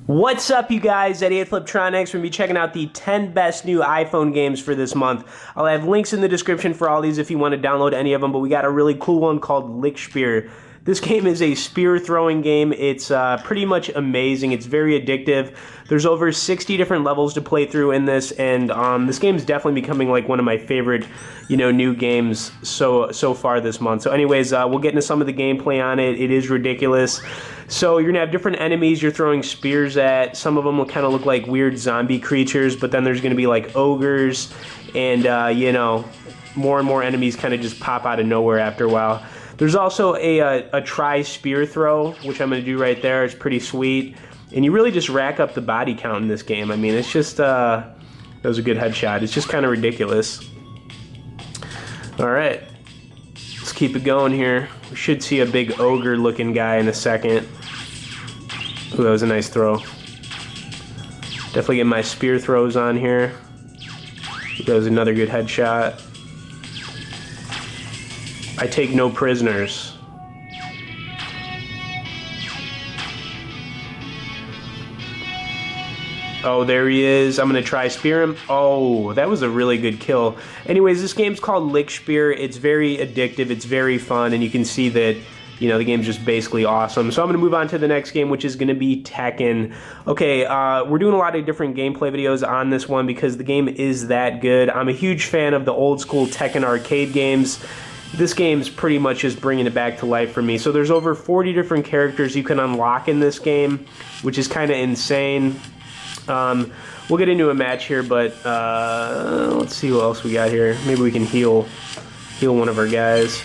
What's up, you guys? Eddie at Fliptroniks. We're going to be checking out the 10 best new iPhone games for this month. I'll have links in the description for all these if you want to download any of them, but we got a really cool one called Lichtspeer. This game is a spear throwing game. It's pretty much amazing. It's very addictive. There's over 60 different levels to play through in this, and this game is definitely becoming like one of my favorite, new games so far this month. So anyways, we'll get into some of the gameplay on it. It is ridiculous. So you're gonna have different enemies you're throwing spears at. Some of them will kind of look like weird zombie creatures, but then there's gonna be like ogres, and more and more enemies kind of just pop out of nowhere after a while. There's also a try spear throw, which I'm going to do right there. It's pretty sweet. And you really just rack up the body count in this game. I mean, it's just, that was a good headshot. It's just kind of ridiculous. All right. Let's keep it going here. We should see a big ogre-looking guy in a second. Ooh, that was a nice throw. Definitely get my spear throws on here. That was another good headshot. I take no prisoners. Oh, there he is. I'm gonna try spear him. Oh, that was a really good kill. Anyways, this game's called Lichtspeer. It's very addictive. It's very fun, and you can see that, the game's just basically awesome. So I'm gonna move on to the next game, which is gonna be Tekken. Okay, we're doing a lot of different gameplay videos on this one because the game is that good. I'm a huge fan of the old school Tekken arcade games. This game's pretty much just bringing it back to life for me. So there's over 40 different characters you can unlock in this game, which is kind of insane. We'll get into a match here, but let's see what else we got here. Maybe we can heal one of our guys.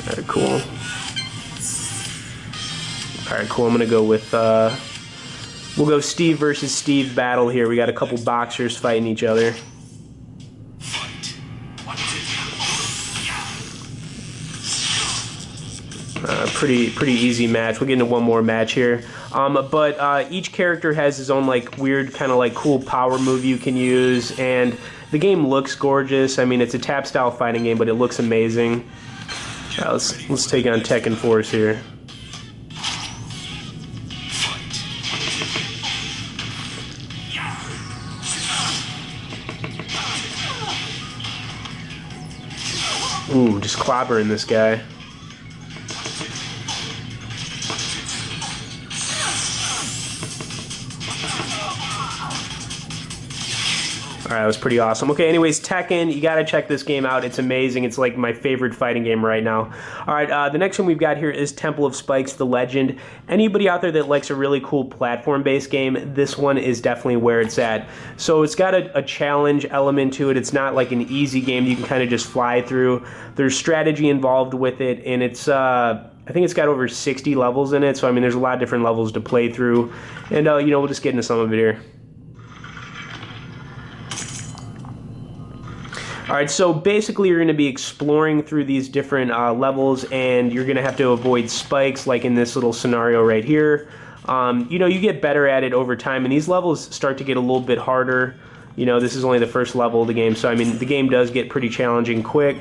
Alright, cool. Alright, cool. I'm gonna go with we'll go Steve versus Steve battle here. We got a couple boxers fighting each other. Pretty easy match. We'll get into one more match here. But each character has his own like weird kind of like cool power move you can use, and the game looks gorgeous. I mean, it's a tap style fighting game, but it looks amazing. Let's take on Tekken Force here. Ooh, just clobbering this guy. Alright, that was pretty awesome. Okay, anyways, Tekken, you gotta check this game out. It's amazing. It's like my favorite fighting game right now. Alright, the next one we've got here is Temple of Spikes, The Legend. Anybody out there that likes a really cool platform-based game, this one is definitely where it's at. So it's got a challenge element to it. It's not like an easy game you can kind of just fly through. There's strategy involved with it, and it's, I think it's got over 60 levels in it, so I mean, there's a lot of different levels to play through. And, we'll just get into some of it here. Alright, so basically you're going to be exploring through these different levels, and you're going to have to avoid spikes, like in this little scenario right here. You get better at it over time, and these levels start to get a little bit harder. This is only the first level of the game, so I mean, the game does get pretty challenging quick.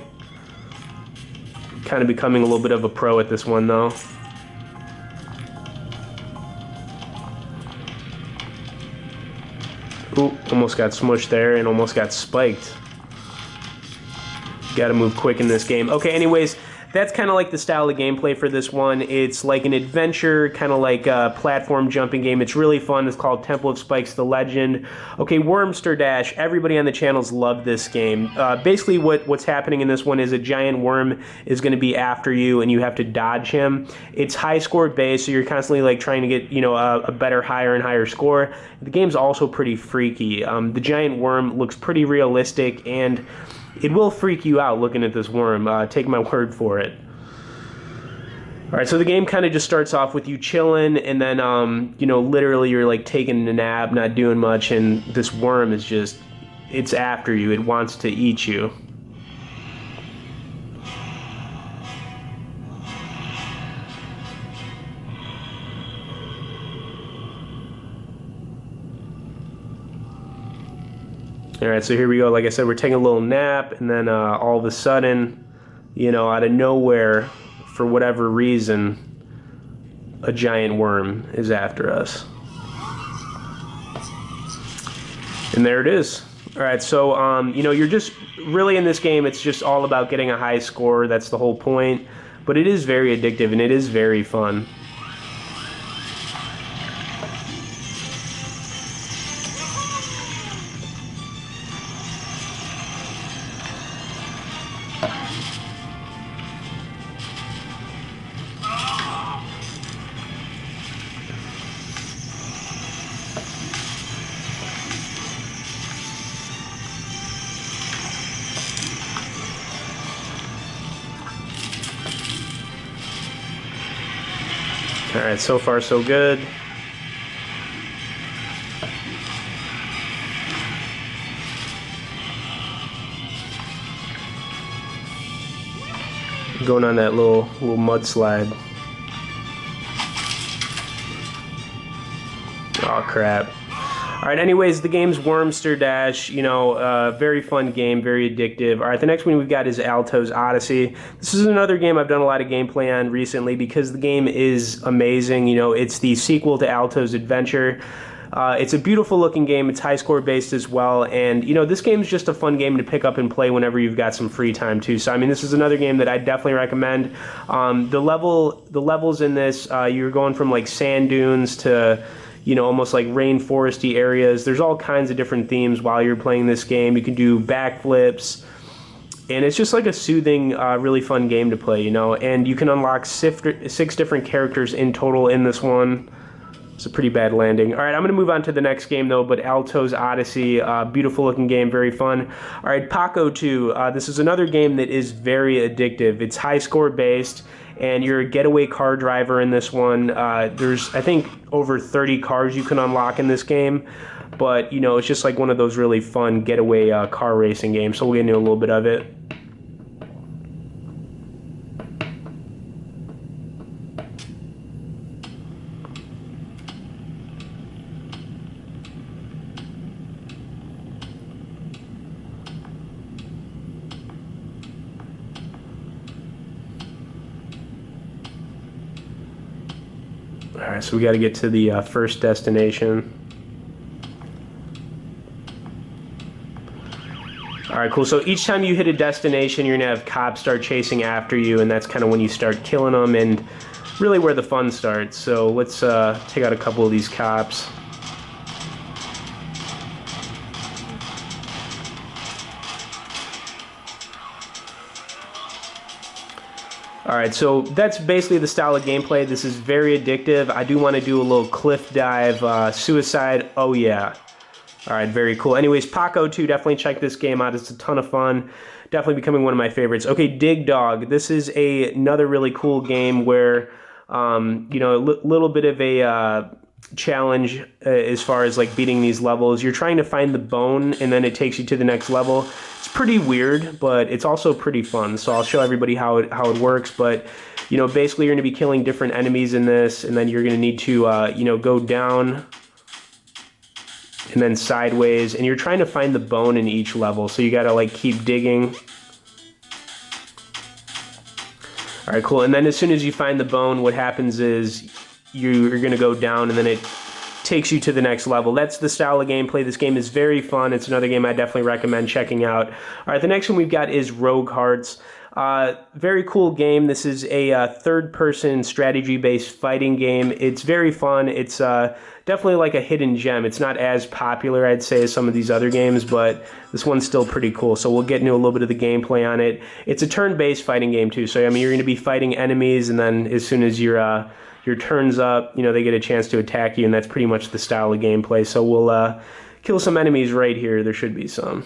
Kind of becoming a little bit of a pro at this one, though. Ooh, almost got smushed there, and almost got spiked. Got to move quick in this game. Okay, anyways, that's kind of like the style of gameplay for this one. It's like an adventure, kind of like a platform jumping game. It's really fun. It's called Temple of Spikes, The Legend. Okay, Wormster Dash. Everybody on the channel's loved this game. Basically, what's happening in this one is a giant worm is going to be after you, and you have to dodge him. It's high score based, so you're constantly like trying to get a better, higher and higher score. The game's also pretty freaky. The giant worm looks pretty realistic, and it will freak you out looking at this worm. Take my word for it. Alright, so the game kind of just starts off with you chilling, and then, literally you're like taking a nap, not doing much, and this worm is just, it's after you. It wants to eat you. Alright, so here we go. Like I said, we're taking a little nap, and then all of a sudden, out of nowhere, for whatever reason, a giant worm is after us. And there it is. All right, so, you know, you're just really in this game, it's just all about getting a high score. That's the whole point. But it is very addictive and it is very fun. Alright, so far so good. Going on that little mudslide. Oh crap. Alright, anyways, the game's Wormster Dash, you know, very fun game, very addictive. Alright, the next one we've got is Altos Odyssey. This is another game I've done a lot of gameplay on recently because the game is amazing. You know, it's the sequel to Altos Adventure. It's a beautiful looking game, it's high score based as well, and you know, this game's just a fun game to pick up and play whenever you've got some free time too. So I mean, this is another game that I definitely recommend. The levels in this, you're going from like sand dunes to, you know, almost like rainforesty areas. There's all kinds of different themes while you're playing this game. You can do backflips, and it's just like a soothing, really fun game to play, you know. And you can unlock 6 different characters in total in this one. It's a pretty bad landing. All right, I'm going to move on to the next game, though, but Altos Odyssey, beautiful looking game, very fun. All right, Pako 2. This is another game that is very addictive. It's high score based, and you're a getaway car driver in this one. There's, I think, over 30 cars you can unlock in this game, but, you know, it's just like one of those really fun getaway car racing games, so we'll get into a little bit of it. Alright, so we got to get to the first destination. Alright, cool. So each time you hit a destination, you're going to have cops start chasing after you, and that's kind of when you start killing them, and really where the fun starts. So let's take out a couple of these cops. Alright, so that's basically the style of gameplay. This is very addictive. I do want to do a little cliff dive, suicide, oh yeah. Alright, very cool. Anyways, Pako 2, definitely check this game out. It's a ton of fun. Definitely becoming one of my favorites. Okay, Dig Dog. This is another really cool game where, you know, a little bit of a challenge as far as like beating these levels. You're trying to find the bone, and then it takes you to the next level. It's pretty weird, but it's also pretty fun. So I'll show everybody how it works. But you know, basically, you're going to be killing different enemies in this, and then you're going to need to you know, go down and then sideways, and you're trying to find the bone in each level. So you got to like keep digging. All right, cool. And then as soon as you find the bone, what happens is you're going to go down, and then it takes you to the next level. That's the style of gameplay. This game is very fun. It's another game I definitely recommend checking out. All right, the next one we've got is Rogue Hearts. Very cool game. This is a third-person strategy-based fighting game. It's very fun. It's definitely like a hidden gem. It's not as popular, I'd say, as some of these other games, but this one's still pretty cool. So we'll get into a little bit of the gameplay on it. It's a turn-based fighting game, too. So, I mean, you're going to be fighting enemies, and then as soon as your turn's up, you know, they get a chance to attack you, and that's pretty much the style of gameplay. So we'll kill some enemies right here. There should be some.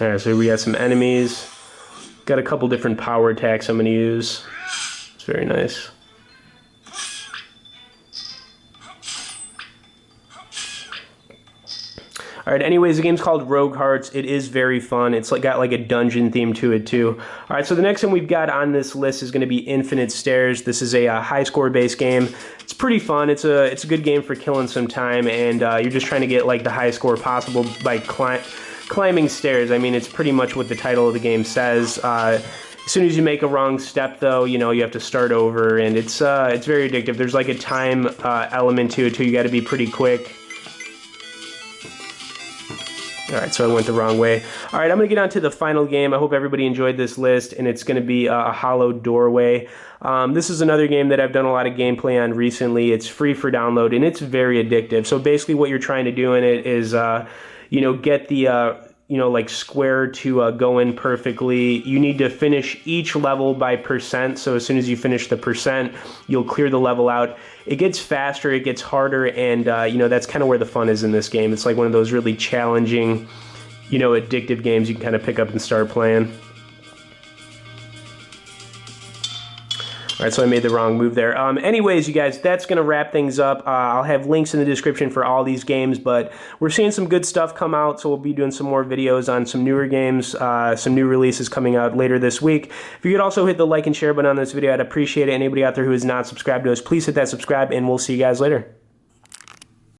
Alright, so we got some enemies. Got a couple different power attacks I'm going to use. It's very nice. All right, anyways, the game's called Rogue Hearts. It is very fun. It's like got like a dungeon theme to it too. All right, so the next one we've got on this list is going to be Infinite Stairs. This is a high score based game. It's pretty fun. It's a good game for killing some time, and you're just trying to get like the highest score possible by climbing stairs. I mean, it's pretty much what the title of the game says. As soon as you make a wrong step, though, you know, you have to start over, and it's very addictive. There's like a time element to it too. You got to be pretty quick. All right, so I went the wrong way. All right, I'm going to get on to the final game. I hope everybody enjoyed this list, and it's going to be a Hollow Doorway. This is another game that I've done a lot of gameplay on recently. It's free for download, and it's very addictive. So basically what you're trying to do in it is, you know, get the, you know, like square to go in perfectly. You need to finish each level by percent. So as soon as you finish the percent, you'll clear the level out. It gets faster, it gets harder, and you know, that's kind of where the fun is in this game. It's like one of those really challenging, you know, addictive games you can kind of pick up and start playing. All right, so I made the wrong move there. Anyways, you guys, that's going to wrap things up. I'll have links in the description for all these games, but we're seeing some good stuff come out, so we'll be doing some more videos on some newer games, some new releases coming out later this week. If you could also hit the like and share button on this video, I'd appreciate it. Anybody out there who is not subscribed to us, please hit that subscribe, and we'll see you guys later.